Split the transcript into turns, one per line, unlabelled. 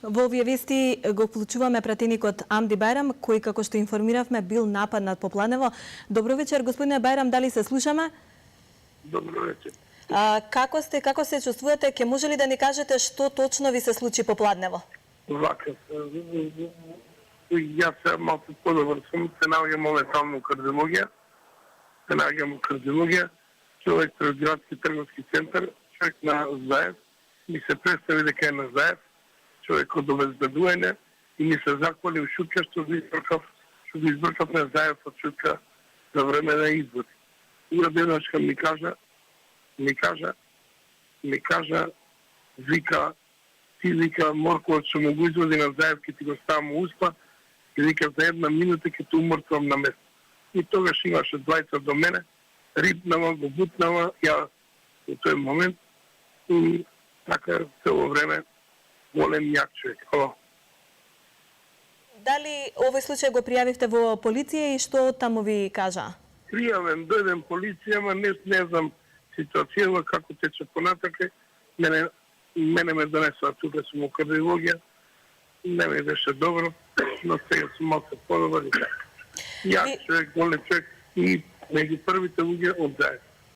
Во овие вести го вклучуваме пратеникот Амди Бајрам, кој, како што информиравме, бил нападнат по Планево. Добро вечер, господине Бајрам, дали се слушаме?
Добро вечер.
Како се чувствувате? Ке може ли да ни кажете што точно ви се случи по Планево?
Вака, јас се малку подобар сум, се наоѓам моментално кардиологија, човек пред градски трговски центар, човек на Заев, ми се представи дека е на Заев, човек од обезбедување и ми се заквали у шутка што ги избркав на Заев од шутка за време на избори. Уреденачка ми кажа, вика, ти вика, морковот што му го изводи на Заев, ке ти го ставам у успа, и вика, за една минута ке те умртвам на место. И тогаш имаше двајца до мене, рипнава, го бутнава, ја во тој момент, и така цело време голем јак човек.
Дали овој случај го пријавивте во полиција и што таму ви кажа?
Пријавен, дојдем полиција, ама не знам ситуацијава како тече понатака. Мене ме донесува тука сум у кардиологија. Не ми беше добро, но сега сум малко подобар и така. Јак човек, голем човек и меѓу првите луѓе од Заев.